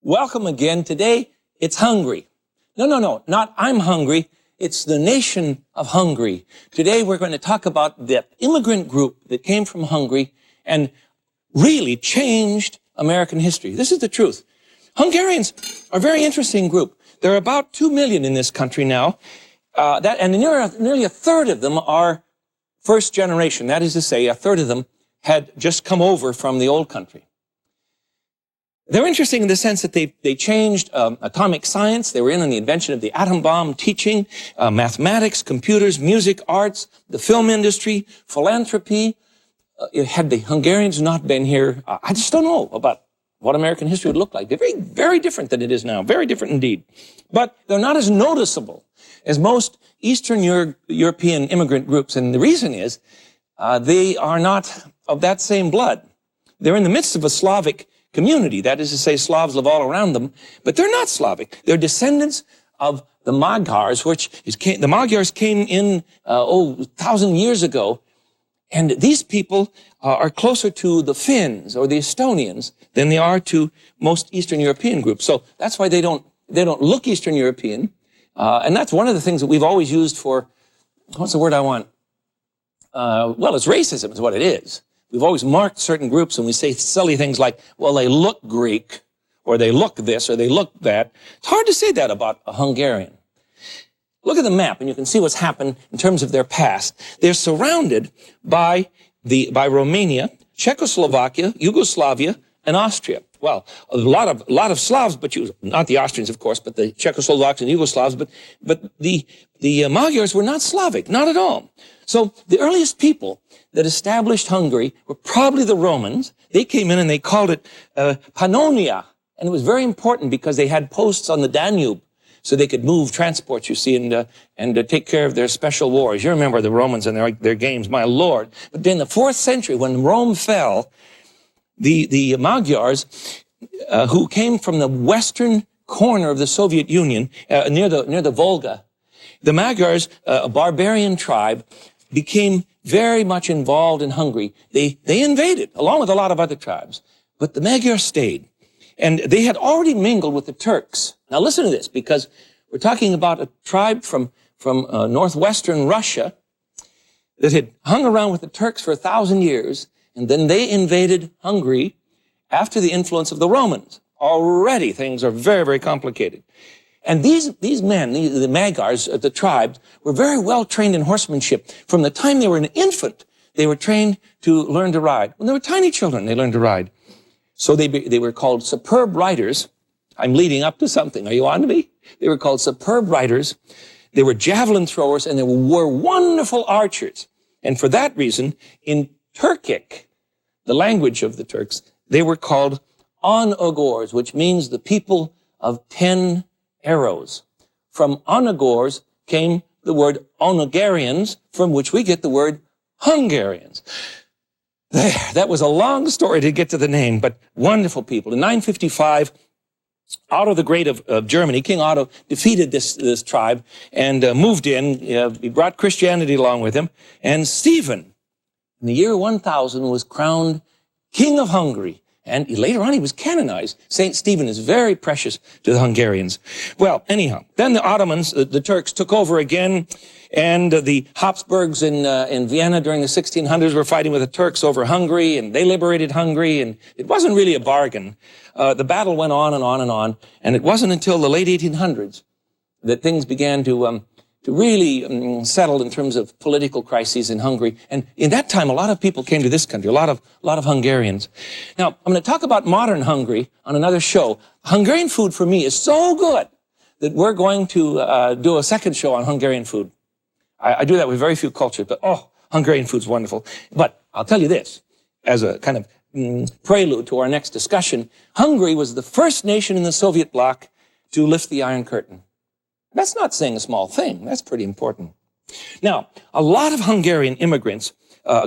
Welcome again. Today, it's Hungary. No, not I'm hungry. It's the nation of Hungary. Today, we're going to talk about the immigrant group that came from Hungary and really changed American history. This is the truth. Hungarians are a very interesting group. There are about 2 million in this country now, and nearly a third of them are first generation. That is to say, a third of them had just come over from the old country. They're interesting in the sense that they changed atomic science. They were in on the invention of the atom bomb, teaching, mathematics, computers, music, arts, the film industry, philanthropy. Had the Hungarians not been here, I just don't know about what American history would look like. They're very, very different than it is now. Very different indeed. But they're not as noticeable as most Eastern European immigrant groups. And the reason is they are not of that same blood. They're in the midst of a Slavic community, that is to say, Slavs live all around them, but they're not Slavic. They're descendants of the Magyars, the Magyars came in, 1,000 years ago, and these people are closer to the Finns or the Estonians than they are to most Eastern European groups. So that's why they don't look Eastern European, and that's one of the things that we've always used for, what's the word I want? Well, it's racism is what it is. We've always marked certain groups and we say silly things like, well, they look Greek, or they look this, or they look that. It's hard to say that about a Hungarian. Look at the map and you can see what's happened in terms of their past. They're surrounded by Romania, Czechoslovakia, Yugoslavia, and Austria. Well, a lot of Slavs, but not the Austrians, of course, but the Czechoslovaks and Yugoslavs, but the Magyars were not Slavic, not at all. So the earliest people that established Hungary were probably the Romans. They came in and they called it Pannonia, and it was very important because they had posts on the Danube, so they could move transports, you see, and take care of their special wars. You remember the Romans and their games, my Lord. But in the 4th century, when Rome fell, the Magyars, who came from the western corner of the Soviet Union, near the Volga, the Magyars, a barbarian tribe, became very much involved in Hungary. They invaded, along with a lot of other tribes, but the Magyars stayed. And they had already mingled with the Turks. Now listen to this, because we're talking about a tribe from northwestern Russia that had hung around with the Turks for 1,000 years, and then they invaded Hungary after the influence of the Romans. Already things are very, very complicated. And these men, the Magyars, the tribes, were very well trained in horsemanship. From the time they were an infant, they were trained to learn to ride. When they were tiny children, they learned to ride. So they were called superb riders. I'm leading up to something. Are you on to me? They were called superb riders. They were javelin throwers, and they were wonderful archers. And for that reason, in Turkic, the language of the Turks, they were called onagors, which means the people of 10 arrows. From onagors came the word Hungarians, from which we get the word Hungarians. There, that was a long story to get to the name, but wonderful people. In 955, Otto the Great of Germany, King Otto, defeated this tribe and moved in. He brought Christianity along with him. And Stephen, in the year 1000, was crowned King of Hungary. And later on, he was canonized. Saint Stephen is very precious to the Hungarians. Well, anyhow, then the Ottomans, the Turks, took over again, and the Habsburgs in Vienna during the 1600s were fighting with the Turks over Hungary, and they liberated Hungary, and it wasn't really a bargain. The battle went on and on and on, and it wasn't until the late 1800s that things began to really settle in terms of political crises in Hungary. And in that time, a lot of people came to this country, a lot of Hungarians. Now, I'm going to talk about modern Hungary on another show. Hungarian food for me is so good that we're going to do a second show on Hungarian food. I do that with very few cultures, but Hungarian food's wonderful. But I'll tell you this, as a kind of prelude to our next discussion, Hungary was the first nation in the Soviet bloc to lift the Iron Curtain. That's not saying a small thing. That's pretty important. Now, a lot of Hungarian immigrants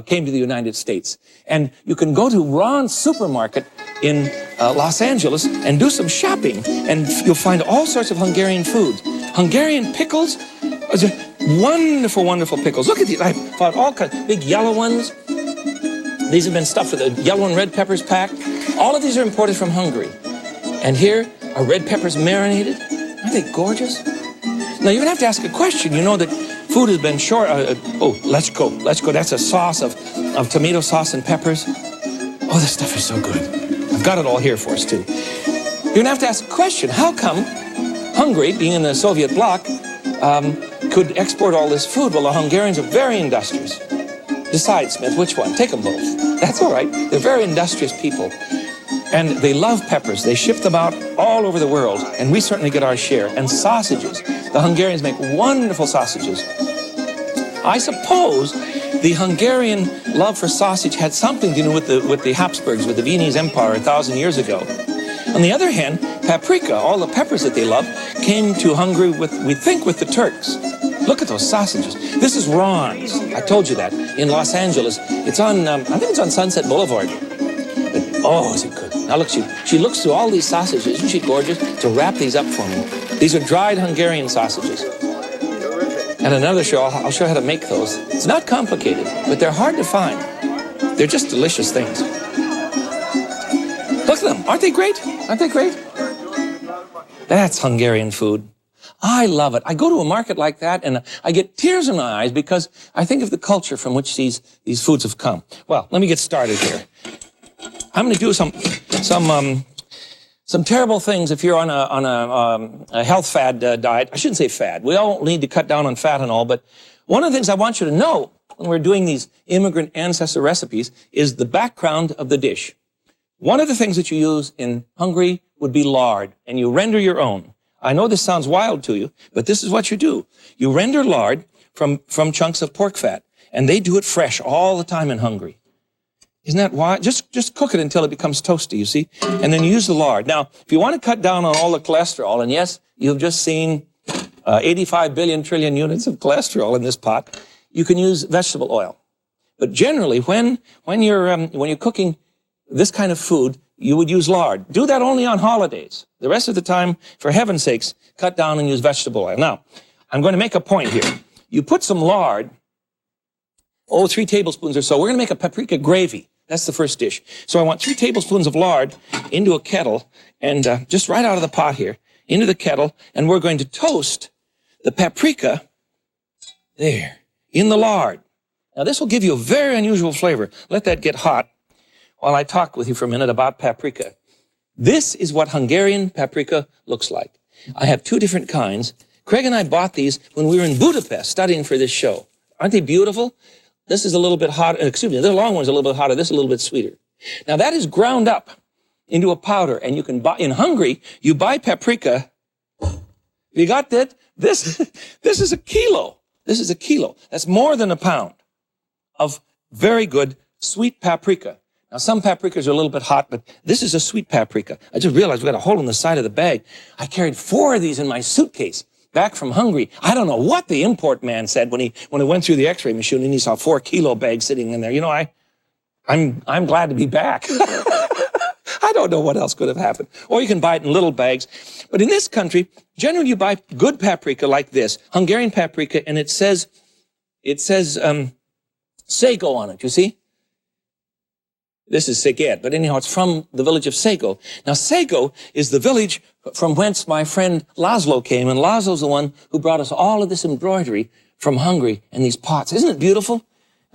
came to the United States. And you can go to Ron's supermarket in Los Angeles and do some shopping. And you'll find all sorts of Hungarian foods. Hungarian pickles, wonderful, wonderful pickles. Look at these. I found all kinds, big yellow ones. These have been stuffed with the yellow and red peppers packed. All of these are imported from Hungary. And here Are red peppers marinated? Aren't they gorgeous? Now, you're going to have to ask a question. You know that food has been short. Let's go. That's a sauce of tomato sauce and peppers. Oh, this stuff is so good. I've got it all here for us, too. You're going to have to ask a question. How come Hungary, being in the Soviet bloc, could export all this food? Well, the Hungarians are very industrious. Decide, Smith, which one? Take them both. That's all right. They're very industrious people. And they love peppers. They ship them out all over the world, and we certainly get our share. And sausages. The Hungarians make wonderful sausages. I suppose the Hungarian love for sausage had something to do with the Habsburgs, with the Viennese Empire 1,000 years ago. On the other hand, paprika, all the peppers that they love, came to Hungary we think with the Turks. Look at those sausages. This is Ron's. I told you that. In Los Angeles. It's on, I think it's on Sunset Boulevard. But, oh, is it good. Now look, she looks through all these sausages. Isn't she gorgeous? To wrap these up for me. These are dried Hungarian sausages. At another show, I'll show you how to make those. It's not complicated, but they're hard to find. They're just delicious things. Look at them. Aren't they great? Aren't they great? That's Hungarian food. I love it. I go to a market like that and I get tears in my eyes because I think of the culture from which these foods have come. Well, let me get started here. I'm going to do some terrible things if you're on a health fad diet. I shouldn't say fad. We all need to cut down on fat and all, but one of the things I want you to know when we're doing these immigrant ancestor recipes is the background of the dish. One of the things that you use in Hungary would be lard, and you render your own. I know this sounds wild to you, but this is what you do. You render lard from chunks of pork fat, and they do it fresh all the time in Hungary. Isn't that wild? Just cook it until it becomes toasty, you see? And then you use the lard. Now, if you want to cut down on all the cholesterol, and yes, you've just seen 85 billion trillion units of cholesterol in this pot, you can use vegetable oil. But generally, when you're cooking this kind of food, you would use lard. Do that only on holidays. The rest of the time, for heaven's sakes, cut down and use vegetable oil. Now, I'm going to make a point here. You put some lard, 3 tablespoons or so. We're going to make a paprika gravy. That's the first dish. So I want 3 tablespoons of lard into a kettle, and just right out of the pot here, into the kettle, and we're going to toast the paprika there, in the lard. Now, this will give you a very unusual flavor. Let that get hot while I talk with you for a minute about paprika. This is what Hungarian paprika looks like. I have 2 different kinds. Craig and I bought these when we were in Budapest studying for this show. Aren't they beautiful? This is a little bit hotter. Excuse me, the long one's a little bit hotter. This is a little bit sweeter. Now, that is ground up into a powder, and you can buy, in Hungary, you buy paprika. You got that? This is a kilo. This is a kilo. That's more than a pound of very good sweet paprika. Now, some paprikas are a little bit hot, but this is a sweet paprika. I just realized we got a hole in the side of the bag. I carried 4 of these in my suitcase back from Hungary. I don't know what the import man said when he went through the x-ray machine and he saw 4-kilo bags sitting in there. You know, I'm glad to be back. I don't know what else could have happened. Or you can buy it in little bags. But in this country, generally you buy good paprika like this, Hungarian paprika, and it says Sago on it, you see? This is Szeged, but anyhow, it's from the village of Sago. Now, Sago is the village from whence my friend Laszlo came, and Laszlo's the one who brought us all of this embroidery from Hungary and these pots. Isn't it beautiful?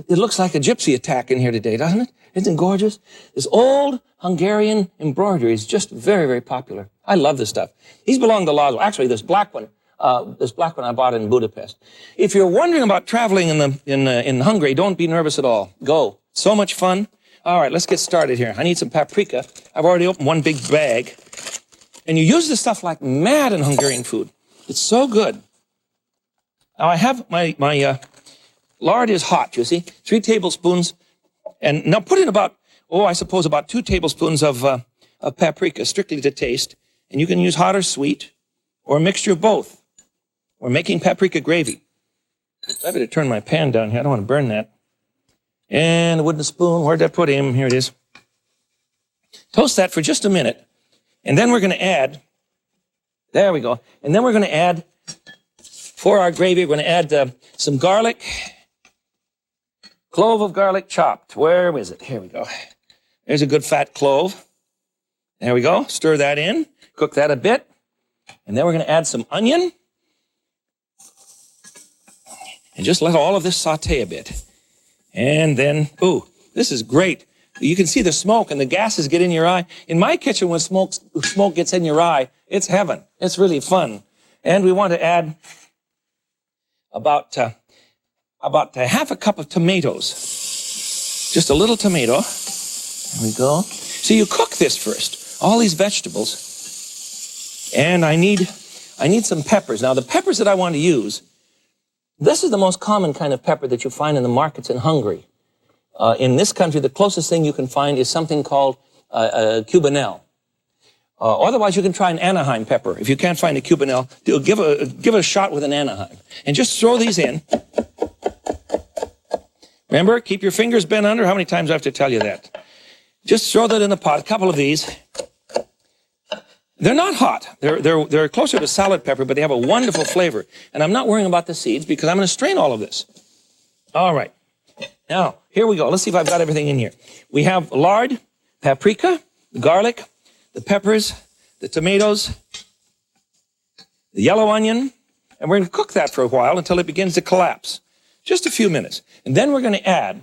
It looks like a gypsy attack in here today, doesn't it? Isn't it gorgeous? This old Hungarian embroidery is just very, very popular. I love this stuff. These belong to Laszlo. Actually, this black one I bought in Budapest. If you're wondering about traveling in Hungary, don't be nervous at all. Go. So much fun. All right, let's get started here. I need some paprika. I've already opened 1 big bag. And you use this stuff like mad in Hungarian food. It's so good. Now, I have my lard is hot, you see. 3 tablespoons. And now put in about 2 tablespoons of paprika, strictly to taste. And you can use hot or sweet, or a mixture of both. We're making paprika gravy. I better turn my pan down here. I don't want to burn that. And a wooden spoon. Where'd I put him? Here it is. Toast that for just a minute. And then we're going to add, there we go. And then we're going to add, for our gravy, we're going to add some garlic. Clove of garlic chopped. Where is it? Here we go. There's a good fat clove. There we go. Stir that in. Cook that a bit. And then we're going to add some onion. And just let all of this saute a bit. And then, ooh, this is great. You can see the smoke and the gases get in your eye. In my kitchen, when smoke gets in your eye, it's heaven. It's really fun. And we want to add about half a cup of tomatoes. Just a little tomato. There we go. So you cook this first. All these vegetables. And I need some peppers. Now, the peppers that I want to use, this is the most common kind of pepper that you find in the markets in Hungary. In this country, the closest thing you can find is something called cubanelle. Otherwise, you can try an Anaheim pepper. If you can't find a cubanelle, give it a shot with an Anaheim. And just throw these in. Remember, keep your fingers bent under. How many times do I have to tell you that? Just throw that in the pot, a couple of these. They're not hot. They're closer to salad pepper, but they have a wonderful flavor. And I'm not worrying about the seeds because I'm going to strain all of this. All right. Now, here we go. Let's see if I've got everything in here. We have lard, paprika, garlic, the peppers, the tomatoes, the yellow onion, and we're going to cook that for a while until it begins to collapse. Just a few minutes. And then we're going to add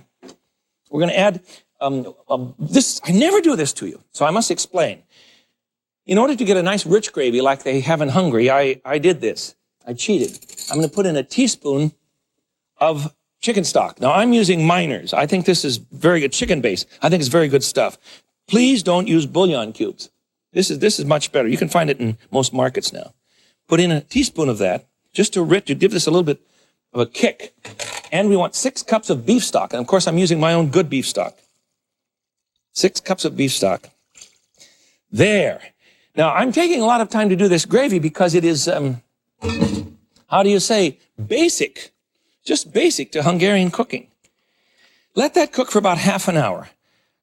this. I never do this to you, so I must explain. In order to get a nice rich gravy like they have in Hungary, I did this. I cheated. I'm going to put in a teaspoon of chicken stock. Now, I'm using Miners. I think this is very good. Chicken base. I think it's very good stuff. Please don't use bouillon cubes. This is much better. You can find it in most markets now. Put in a teaspoon of that, just to give this a little bit of a kick. And we want 6 cups of beef stock. And, of course, I'm using my own good beef stock. 6 cups of beef stock. There. Now, I'm taking a lot of time to do this gravy because it is, how do you say, basic. Just basic to Hungarian cooking. Let that cook for about half an hour.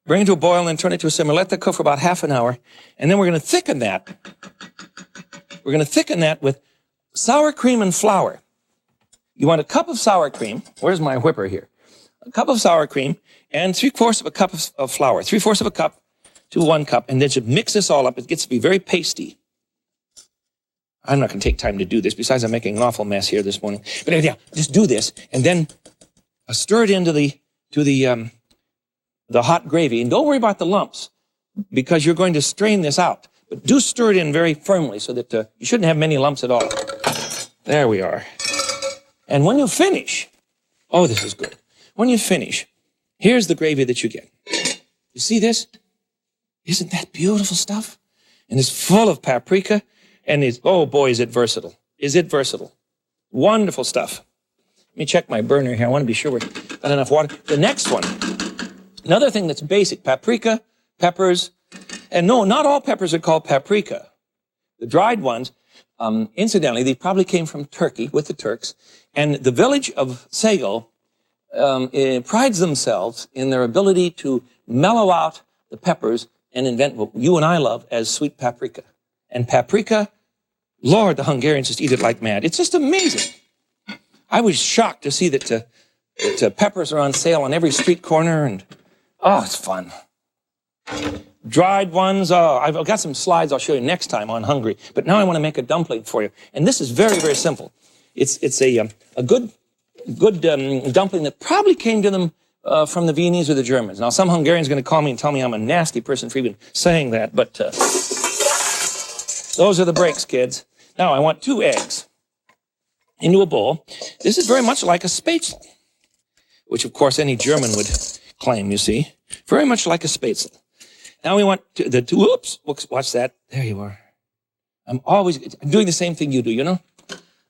Bring it to a boil and turn it to a simmer. Let that cook for about half an hour. And then we're going to thicken that. We're going to thicken that with sour cream and flour. You want a cup of sour cream. Where's my whipper here? A cup of sour cream and 3/4 of a cup of flour. 3/4 of a cup to 1 cup. And then just mix this all up. It gets to be very pasty. I'm not going to take time to do this. Besides, I'm making an awful mess here this morning. But anyhow, just do this and then stir it into the hot gravy. And don't worry about the lumps because you're going to strain this out. But do stir it in very firmly so that you shouldn't have many lumps at all. There we are. And when you finish, oh, this is good. When you finish, here's the gravy that you get. You see this? Isn't that beautiful stuff? And it's full of paprika. And it's, oh boy, is it versatile. Is it versatile? Wonderful stuff. Let me check my burner here. I want to be sure we've got enough water. The next one, another thing that's basic, paprika, peppers. And no, not all peppers are called paprika. The dried ones, incidentally, they probably came from Turkey with the Turks. And the village of Segal prides themselves in their ability to mellow out the peppers and invent what you and I love as sweet paprika. And paprika, Lord, the Hungarians just eat it like mad. It's just amazing. I was shocked to see that peppers are on sale on every street corner, and oh, it's fun. Dried ones, I've got some slides I'll show you next time on Hungary. But now I want to make a dumpling for you. And this is very, very simple. It's a good dumpling that probably came to them from the Viennese or the Germans. Now, some Hungarians are going to call me and tell me I'm a nasty person for even saying that, but those are the breaks, kids. Now, I want 2 eggs into a bowl. This is very much like a spätzle, which, of course, any German would claim, you see. Very much like a spätzle. Now we want the 2, oops, watch that. There you are. I'm doing the same thing you do, you know?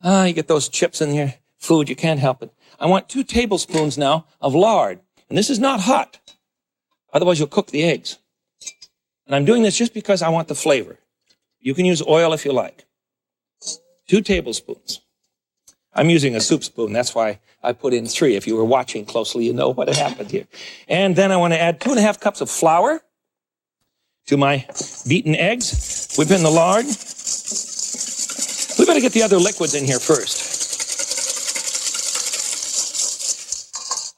You get those chips in your food, you can't help it. I want 2 tablespoons now of lard. And this is not hot. Otherwise, you'll cook the eggs. And I'm doing this just because I want the flavor. You can use oil if you like. 2 tablespoons. I'm using a soup spoon. That's why I put in 3. If you were watching closely, you know what had happened here. And then I want to add 2.5 cups of flour to my beaten eggs. Whip in the lard. We better get the other liquids in here first.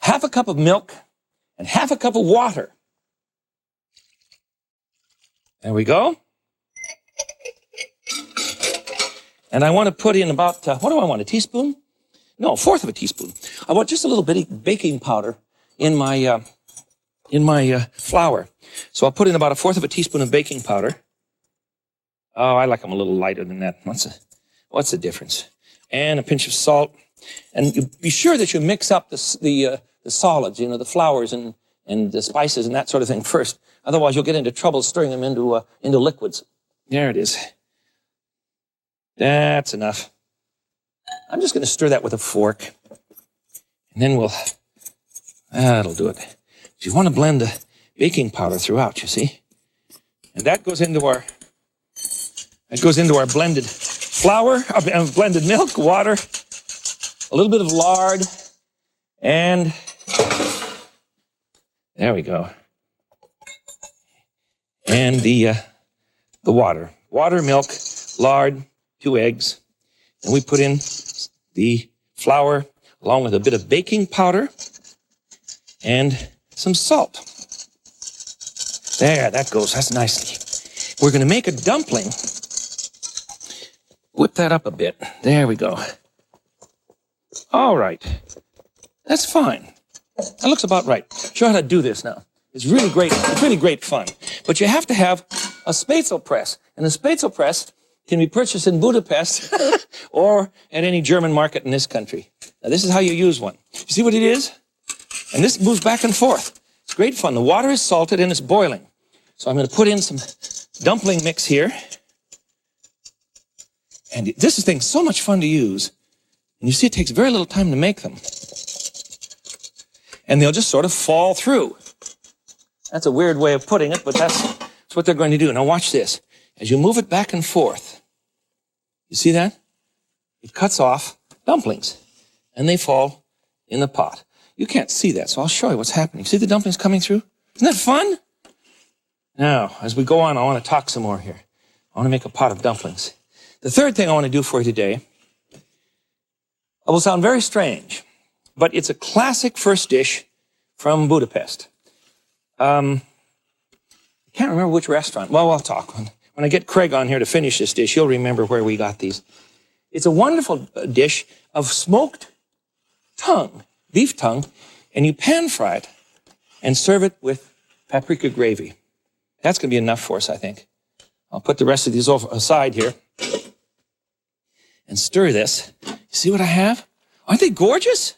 1/2 cup of milk and 1/2 cup of water. There we go. And I want to put in about, what do I want, a teaspoon? No, a fourth of a teaspoon. I want just a little bitty baking powder in my flour. So I'll put in about a fourth of a teaspoon of baking powder. Oh, I like them a little lighter than that. What's the difference? And a pinch of salt. And you be sure that you mix up the solids, you know, the flours and the spices and that sort of thing first. Otherwise, you'll get into trouble stirring them into liquids. There it is. That's enough. I'm just going to stir that with a fork. And then that'll do it. You want to blend the baking powder throughout, you see? And that goes into our blended flour, blended milk, water, a little bit of lard, and there we go. And the water. Water, milk, lard, 2 eggs. And we put in the flour along with a bit of baking powder and some salt. There, that goes. That's nicely. We're going to make a dumpling. Whip that up a bit. There we go. All right. That's fine. That looks about right. Show how to do this now. It's really great. It's really great fun. But you have to have a spatzel press. And a spatzel press can be purchased in Budapest or at any German market in this country. Now, this is how you use one. You see what it is? And this moves back and forth. It's great fun. The water is salted and it's boiling. So I'm going to put in some dumpling mix here. And this thing's so much fun to use. And you see it takes very little time to make them. And they'll just sort of fall through. That's a weird way of putting it, but that's what they're going to do. Now watch this. As you move it back and forth, you see that? It cuts off dumplings. And they fall in the pot. You can't see that, so I'll show you what's happening. See the dumplings coming through? Isn't that fun? Now, as we go on, I want to talk some more here. I want to make a pot of dumplings. The third thing I want to do for you today, it will sound very strange, but it's a classic first dish from Budapest. I can't remember which restaurant. Well, I'll talk. When I get Craig on here to finish this dish, he'll remember where we got these. It's a wonderful dish of smoked tongue, beef tongue, and you pan fry it and serve it with paprika gravy. That's going to be enough for us, I think. I'll put the rest of these aside here and stir this. You see what I have? Aren't they gorgeous?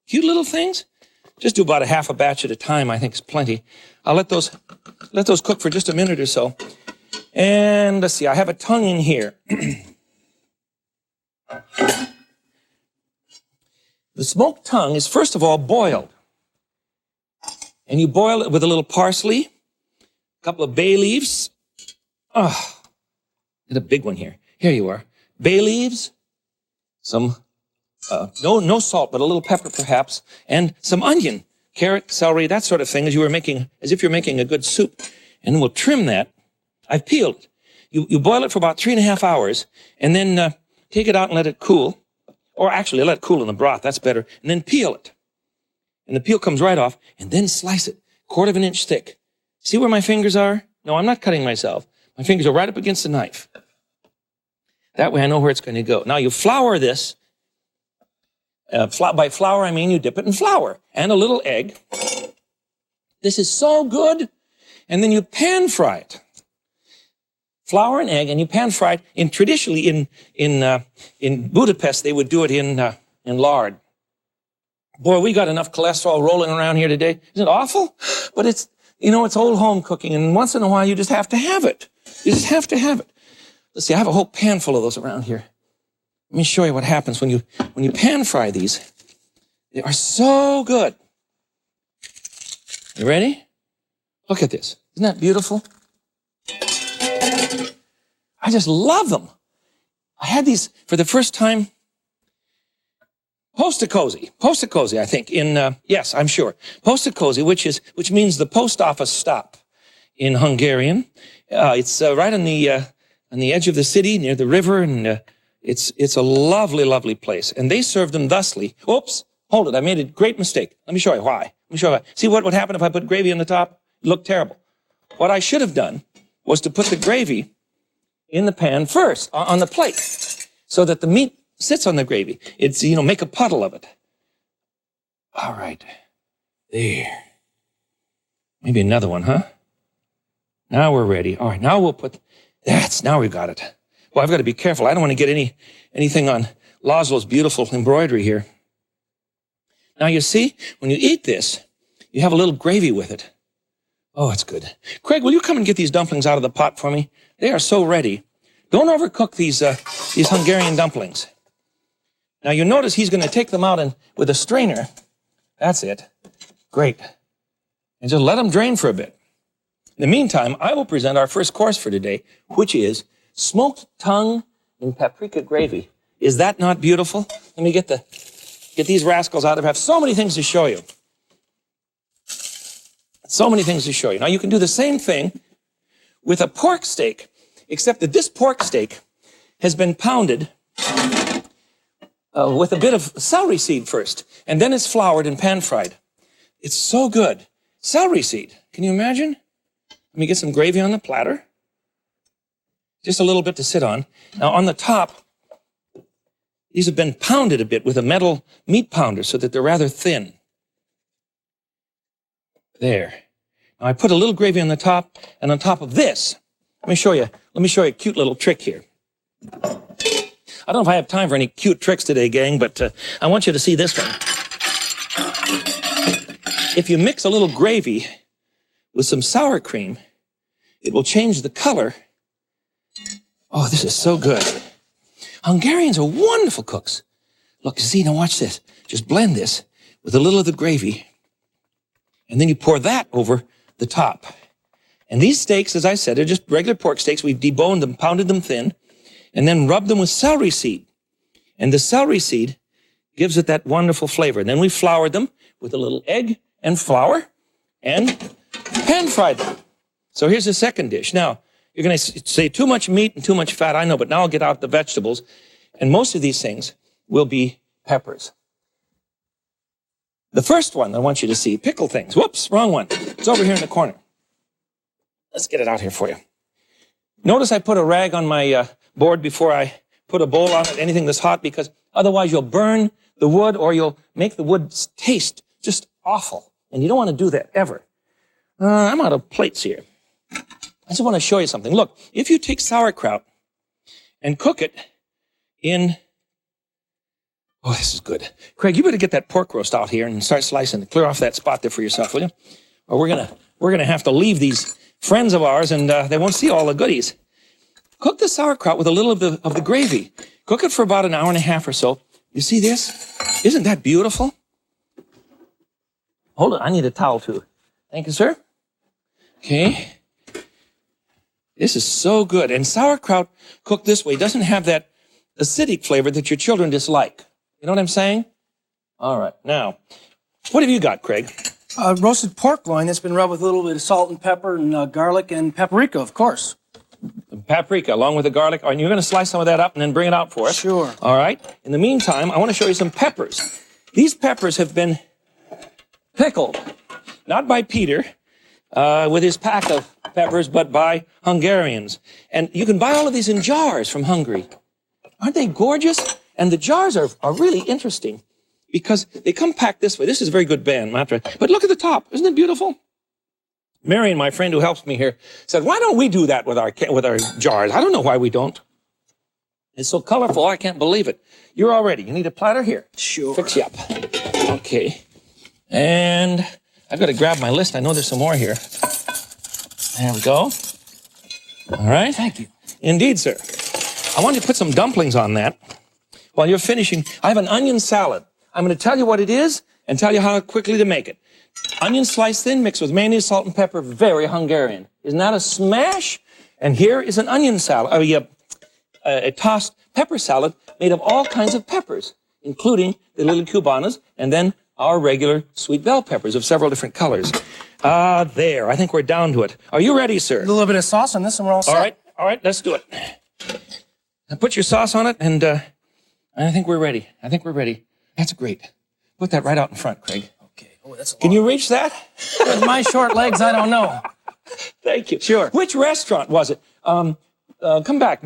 Cute little things. Just do about a half a batch at a time, I think is plenty. I'll let those cook for just a minute or so. And let's see, I have a tongue in here. The smoked tongue is first of all boiled. And you boil it with a little parsley, a couple of bay leaves. Oh, get a big one here. Here you are. Bay leaves, some, no salt, but a little pepper perhaps, and some onion, carrot, celery, that sort of thing, as if you're making a good soup. And we'll trim that. I've peeled it. You boil it for about 3.5 hours, and then take it out and let it cool. Or actually, let it cool in the broth. That's better. And then peel it. And the peel comes right off. And then slice it, 1/4 inch thick. See where my fingers are? No, I'm not cutting myself. My fingers are right up against the knife. That way I know where it's going to go. Now you flour this. By flour, I mean you dip it in flour and a little egg. This is so good. And then you pan fry it. Flour and egg, and you pan fry it. Traditionally in Budapest, they would do it in lard. Boy, we got enough cholesterol rolling around here today. Isn't it awful? But it's old home cooking, and once in a while you just have to have it. You just have to have it. Let's see, I have a whole pan full of those around here. Let me show you what happens when you pan fry these. They are so good. You ready? Look at this. Isn't that beautiful? I just love them. I had these for the first time. Postacozy, I think, yes, I'm sure. Postacozy, which means the post office stop in Hungarian. It's right on the edge of the city, near the river, and it's a lovely, lovely place. And they serve them thusly. Oops, hold it, I made a great mistake. Let me show you why. See what would happen if I put gravy on the top? It looked terrible. What I should have done was to put the gravy in the pan first, on the plate. so that the meat sits on the gravy. It's, make a puddle of it. All right. There. Maybe another one, huh? Now we're ready. All right, now we'll put, now we've got it. Well, I've got to be careful. I don't want to get anything on Laszlo's beautiful embroidery here. Now you see, when you eat this, you have a little gravy with it. Oh, it's good. Craig, will you come and get these dumplings out of the pot for me? They are so ready. Don't overcook these Hungarian dumplings. Now you notice he's going to take them out with a strainer. That's it. Great. And just let them drain for a bit. In the meantime, I will present our first course for today, which is smoked tongue in paprika gravy. Is that not beautiful? Let me get these rascals out. I have so many things to show you. So many things to show you. Now, you can do the same thing with a pork steak, except that this pork steak has been pounded with a bit of celery seed first, and then it's floured and pan-fried. It's so good. Celery seed. Can you imagine? Let me get some gravy on the platter. Just a little bit to sit on. Now, on the top, these have been pounded a bit with a metal meat pounder so that they're rather thin. There. Now, I put a little gravy on the top, and on top of this, let me show you a cute little trick here. I don't know if I have time for any cute tricks today, gang, but I want you to see this one. If you mix a little gravy with some sour cream, it will change the color. Oh, this is so good. Hungarians are wonderful cooks. Look, see, now watch this. Just blend this with a little of the gravy, and then you pour that over the top. And these steaks, as I said, are just regular pork steaks. We've deboned them, pounded them thin, and then rubbed them with celery seed. And the celery seed gives it that wonderful flavor. And then we floured them with a little egg and flour and pan-fried them. So here's the second dish. Now, you're going to say too much meat and too much fat, I know, but now I'll get out the vegetables. And most of these things will be peppers. The first one I want you to see, pickle things. Whoops, wrong one. It's over here in the corner. Let's get it out here for you. Notice I put a rag on my board before I put a bowl on it, anything that's hot, because otherwise you'll burn the wood or you'll make the wood taste just awful. And you don't want to do that, ever. I'm out of plates here. I just want to show you something. Look, if you take sauerkraut and cook it in... Oh, this is good. Craig, you better get that pork roast out here and start slicing it. Clear off that spot there for yourself, will you? Or we're gonna have to leave these friends of ours and they won't see all the goodies. Cook the sauerkraut with a little of the gravy. Cook it for about an hour and a half or so. You see this? Isn't that beautiful? Hold on, I need a towel too. Thank you, sir. Okay. This is so good. And sauerkraut cooked this way doesn't have that acidic flavor that your children dislike. You know what I'm saying? All right. Now, what have you got, Craig? Roasted pork loin that's been rubbed with a little bit of salt and pepper and garlic and paprika, of course. Paprika, along with the garlic. And you're going to slice some of that up and then bring it out for us. Sure. All right. In the meantime, I want to show you some peppers. These peppers have been pickled, not by Peter with his pack of peppers, but by Hungarians. And you can buy all of these in jars from Hungary. Aren't they gorgeous? And the jars are really interesting because they come packed this way. This is a very good band, Matra. But look at the top. Isn't it beautiful? Marion, my friend who helps me here, said, why don't we do that with our jars? I don't know why we don't. It's so colorful, I can't believe it. You're all ready. You need a platter here? Sure. Fix you up. Okay. And I've got to grab my list. I know there's some more here. There we go. All right. Thank you. Indeed, sir. I want you to put some dumplings on that. While you're finishing, I have an onion salad. I'm going to tell you what it is and tell you how quickly to make it. Onion sliced thin, mixed with mayonnaise, salt, and pepper, very Hungarian. Isn't that a smash? And here is an onion salad, a tossed pepper salad made of all kinds of peppers, including the little cubanas, and then our regular sweet bell peppers of several different colors. There, I think we're down to it. Are you ready, sir? A little bit of sauce on this and we're all set. All right, let's do it. Now put your sauce on it, and I think we're ready. That's great. Put that right out in front, Craig. Okay. Oh, that's Can you reach that? With my short legs, I don't know. Thank you. Sure. Which restaurant was it? come back.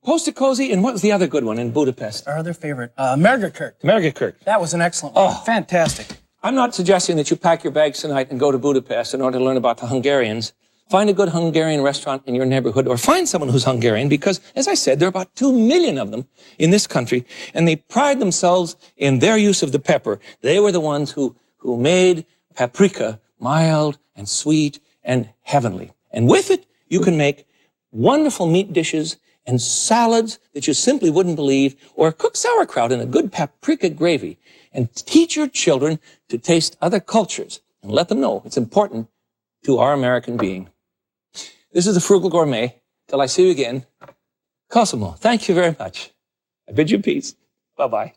Post-it cozy, and what was the other good one in Budapest? Our other favorite, Mergerkirk. Mergerkirk. That was an excellent one. Fantastic. I'm not suggesting that you pack your bags tonight and go to Budapest in order to learn about the Hungarians. Find a good Hungarian restaurant in your neighborhood, or find someone who's Hungarian, because, as I said, there are about 2 million of them in this country, and they pride themselves in their use of the pepper. They were the ones who made paprika mild and sweet and heavenly. And with it, you can make wonderful meat dishes and salads that you simply wouldn't believe, or cook sauerkraut in a good paprika gravy, and teach your children to taste other cultures and let them know it's important to our American being. This is the Frugal Gourmet. Till I see you again, Cosimo, thank you very much. I bid you peace. Bye-bye.